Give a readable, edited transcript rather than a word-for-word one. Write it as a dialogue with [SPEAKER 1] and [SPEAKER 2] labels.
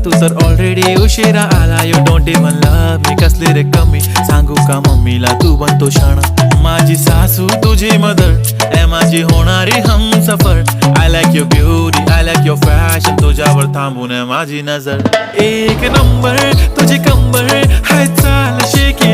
[SPEAKER 1] तू तर ऑलरेडी उशिरा आला. You don't even love me, कसली रे कमी सांगू का मम्मीला तू बनतो क्षण. माझी सासू तुझी मदर ए माझी होणारी Humsafar. I like your beauty, I like your fashion, तुझ्यावर थांबून माझी नजर. एक नंबर तुझी कंबर हाय चाल शेकी